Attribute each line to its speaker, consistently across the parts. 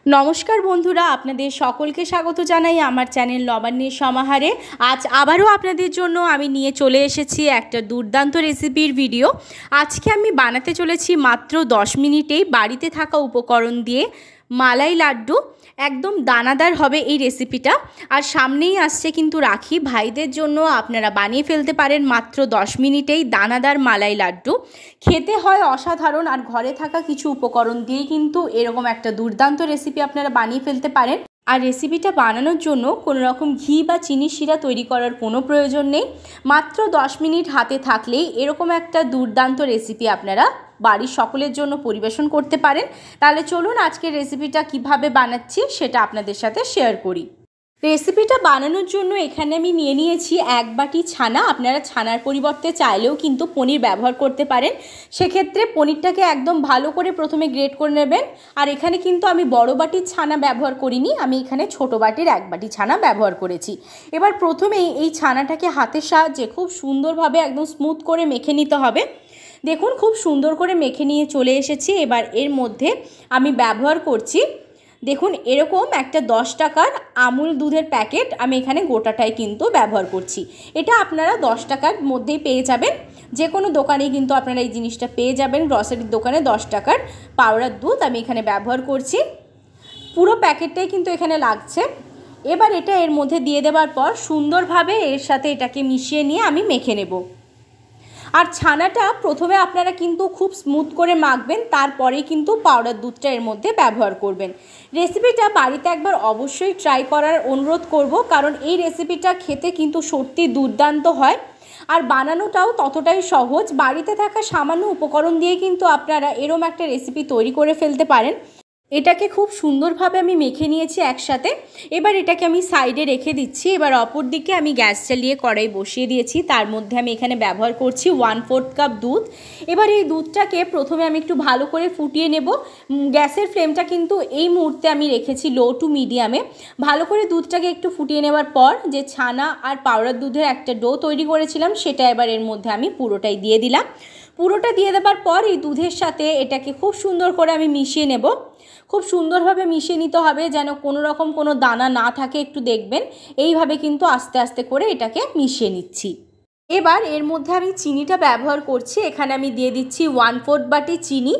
Speaker 1: নমস্কার বন্ধুরা, আপনাদের সকলকে স্বাগত জানাই আমার চ্যানেল নবান্নের সমাহারে। আজ আবারও আপনাদের জন্য আমি নিয়ে চলে এসেছি একটা দুর্দান্ত রেসিপির ভিডিও। আজকে আমি বানাতে চলেছি মাত্র 10 মিনিটেই বাড়িতে থাকা উপকরণ দিয়ে মালাই লাড্ডু। একদম দানাদার হবে এই রেসিপিটা। আর সামনেই আসছে কিন্তু রাখি, ভাইদের জন্য আপনারা বানিয়ে ফেলতে পারেন মাত্র 10 মিনিটেই দানাদার মালাই লাড্ডু। খেতে হয় অসাধারণ, আর ঘরে থাকা কিছু উপকরণ দিয়েই কিন্তু এরকম একটা দুর্দান্ত রেসিপি আপনারা বানিয়ে ফেলতে পারেন। আর রেসিপিটা বানানোর জন্য কোনো রকম ঘি বা চিনির শিরা তৈরি করার কোনো প্রয়োজন নেই। মাত্র 10 মিনিট হাতে থাকলেই এরকম একটা দুর্দান্ত রেসিপি আপনারা বাড়ির সকলের জন্য পরিবেশন করতে পারেন। তাহলে চলুন আজকের রেসিপিটা কিভাবে বানাচ্ছি সেটা আপনাদের সাথে শেয়ার করি। রেসিপিটা বানানোর জন্য এখানে আমি নিয়ে নিয়েছি 1 বাটি ছানা। আপনারা ছানার পরিবর্তে চাইলেও কিন্তু পনির ব্যবহার করতে পারেন। সেক্ষেত্রে পনিরটাকে একদম ভালো করে প্রথমে গ্রেট করে নেবেন। আর এখানে কিন্তু আমি বড় বাটির ছানা ব্যবহার করিনি, আমি এখানে ছোট বাটির 1 বাটি ছানা ব্যবহার করেছি। এবার প্রথমেই এই ছানাটাকে হাতের সাহায্যে খুব সুন্দরভাবে একদম স্মুথ করে মেখে নিতে হবে। দেখুন খুব সুন্দর করে মেখে নিয়ে চলে এসেছি। এবার এর মধ্যে আমি ব্যবহার করছি, দেখুন এরকম একটা 10 টাকার আমুল দুধের প্যাকেট আমি এখানে গোটাটাই কিন্তু ব্যবহার করছি। এটা আপনারা 10 টাকার মধ্যেই পেয়ে যাবেন, যে কোনো দোকানেই কিন্তু আপনারা এই জিনিসটা পেয়ে যাবেন। গ্রসারির দোকানে 10 টাকার পাউডার দুধ আমি এখানে ব্যবহার করছি। পুরো প্যাকেটটাই কিন্তু এখানে লাগছে। এবার এটা এর মধ্যে দিয়ে দেওয়ার পর সুন্দরভাবে এর সাথে এটাকে মিশিয়ে নিয়ে আমি মেখে নেব। আর ছানাটা প্রথমে আপনারা কিন্তু খুব স্মুথ করে মাখবেন, তারপরেই কিন্তু পাউডার দুধটা এর মধ্যে ব্যবহার করবেন। রেসিপিটা বাড়িতে একবার অবশ্যই ট্রাই করার অনুরোধ করব, কারণ এই রেসিপিটা খেতে কিন্তু সত্যি দুর্দান্ত হয় আর বানানোটাও ততটাই সহজ। বাড়িতে থাকা সামান্য উপকরণ দিয়ে কিন্তু আপনারা এরম একটা রেসিপি তৈরি করে ফেলতে পারেন। এটাকে খুব সুন্দরভাবে আমি মেখে নিয়েছি একসাথে। এবার এটাকে আমি সাইডে রেখে দিচ্ছি। এবার অপর দিকে আমি গ্যাস চালিয়ে কড়াই বসিয়ে দিয়েছি। তার মধ্যে আমি এখানে ব্যবহার করছি 1/4 কাপ দুধ। এবার এই দুধটাকে প্রথমে আমি একটু ভালো করে ফুটিয়ে নেব। গ্যাসের ফ্লেমটা কিন্তু এই মুহূর্তে আমি রেখেছি লো টু মিডিয়ামে। ভালো করে দুধটাকে একটু ফুটিয়ে নেওয়ার পর যে ছানা আর পাউডার দুধের একটা ডো তৈরি করেছিলাম সেটা এবার এর মধ্যে আমি পুরোটাই দিয়ে দিলাম। পুরোটা দিয়ে দেওয়ার পর এই দুধের সাথে এটাকে খুব সুন্দর করে আমি মিশিয়ে নেব। খুব সুন্দরভাবে মিশিয়ে নিতে হবে, যেন কোনো রকম কোনো দানা না থাকে, একটু দেখবেন। এইভাবে কিন্তু আস্তে আস্তে করে এটাকে মিশিয়ে নিচ্ছি। এবার এর মধ্যে আমি চিনিটা ব্যবহার করছি। এখানে আমি দিয়ে দিচ্ছি 1/4 বাটি চিনি।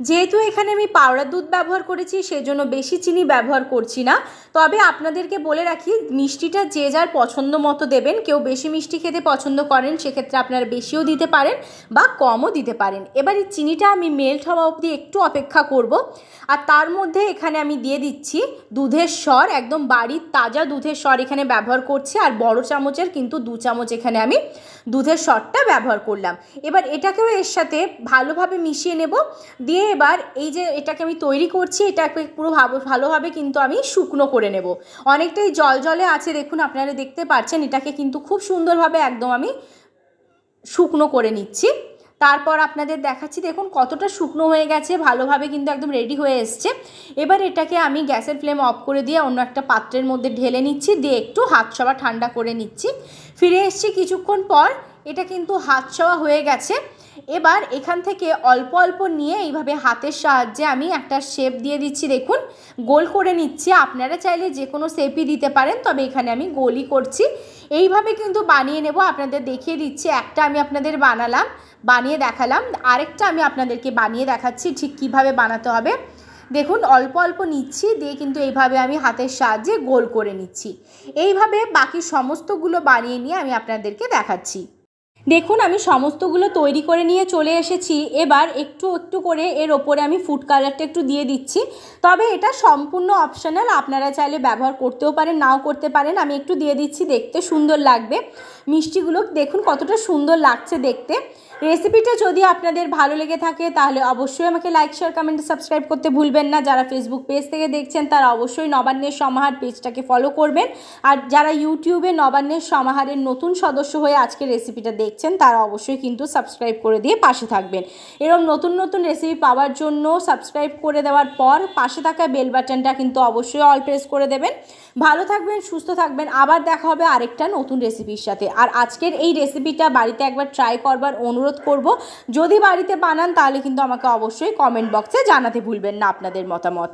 Speaker 1: যেহেতু এখানে আমি পাউডার দুধ ব্যবহার করেছি সেজন্য বেশি চিনি ব্যবহার করছি না। তবে আপনাদেরকে বলে রাখি, মিষ্টিটা যে যার পছন্দ মতো দেবেন। কেউ বেশি মিষ্টি খেতে পছন্দ করেন সেক্ষেত্রে আপনারা বেশিও দিতে পারেন বা কমও দিতে পারেন। এবার এই চিনিটা আমি মেল্ট হওয়া অবধি একটু অপেক্ষা করব। আর তার মধ্যে এখানে আমি দিয়ে দিচ্ছি দুধের স্বর, একদম বাড়ির তাজা দুধের স্বর এখানে ব্যবহার করছি। আর বড় চামচের কিন্তু 2 চামচ এখানে আমি দুধের স্বরটা ব্যবহার করলাম। এবার এটাকেও এর সাথে ভালোভাবে মিশিয়ে নেব। দিয়ে এবার এই যে এটাকে আমি তৈরি করছি, এটাকে পুরো ভালোভাবে কিন্তু আমি শুকনো করে নেব। অনেকটাই জল জলে আছে, দেখুন আপনারা দেখতে পাচ্ছেন। এটাকে কিন্তু খুব সুন্দরভাবে একদম আমি শুকনো করে নিচ্ছি। তারপর আপনাদের দেখাচ্ছি, দেখুন কতটা শুকনো হয়ে গেছে, ভালোভাবে কিন্তু একদম রেডি হয়ে এসছে। এবার এটাকে আমি গ্যাসের ফ্লেম অফ করে দিয়ে অন্য একটা পাত্রের মধ্যে ঢেলে নিচ্ছি, দিয়ে একটু হাত ছোঁয়া ঠান্ডা করে নিচ্ছি। ফিরে এসছি কিছুক্ষণ পর, এটা কিন্তু হাত ছোঁয়া হয়ে গেছে। এবার এখান থেকে অল্প অল্প নিয়ে এইভাবে হাতের সাহায্যে আমি একটা শেপ দিয়ে দিচ্ছি, দেখুন গোল করে নিচ্ছি। আপনারা চাইলে যে কোনো শেপই দিতে পারেন, তবে এখানে আমি গোলই করছি। এইভাবে কিন্তু বানিয়ে নেব। আপনাদের দেখিয়ে দিচ্ছি, একটা আমি আপনাদের বানিয়ে দেখালাম, আরেকটা আমি আপনাদেরকে বানিয়ে দেখাচ্ছি ঠিক কিভাবে বানাতে হবে। দেখুন অল্প অল্প নিচ্ছি, দিয়ে কিন্তু এইভাবে আমি হাতের সাহায্যে গোল করে নিচ্ছি। এইভাবে বাকি সমস্তগুলো বানিয়ে নিয়ে আমি আপনাদেরকে দেখাচ্ছি। দেখুন আমি সমস্তগুলো তৈরি করে নিয়ে চলে এসেছি। এবার একটু একটু করে এর ওপরে আমি ফুড কালারটা একটু দিয়ে দিচ্ছি। তবে এটা সম্পূর্ণ অপশনাল, আপনারা চাইলে ব্যবহার করতেও পারেন নাও করতে পারেন। আমি একটু দিয়ে দিচ্ছি, দেখতে সুন্দর লাগবে। মিষ্টিগুলো দেখুন কতটা সুন্দর লাগছে দেখতে। রেসিপিটা যদি আপনাদের ভালো লেগে থাকে তাহলে অবশ্যই আমাকে লাইক শেয়ার কমেন্ট সাবস্ক্রাইব করতে ভুলবেন না। যারা ফেসবুক পেজ থেকে দেখছেন তারা অবশ্যই নবান্নের সমাহার পেজটাকে ফলো করবেন। আর যারা ইউটিউবে নবান্নের সমাহারের নতুন সদস্য হয়ে আজকে রেসিপিটা দেখছেন তারা অবশ্যই কিন্তু সাবস্ক্রাইব করে দিয়ে পাশে থাকবেন। এরকম নতুন নতুন রেসিপি পাওয়ার জন্য সাবস্ক্রাইব করে দেওয়ার পর পাশে থাকা বেল বাটনটা কিন্তু অবশ্যই অল প্রেস করে দেবেন। ভালো থাকবেন, সুস্থ থাকবেন। আবার দেখা হবে আরেকটা নতুন রেসিপির সাথে। আর আজকের এই রেসিপিটা বাড়িতে একবার ট্রাই করবার অনুরোধ করব। যদি বাড়িতে বানান তাহলে কিন্তু আমাকে অবশ্যই কমেন্ট বক্সে জানাতে ভুলবেন না আপনাদের মতামত।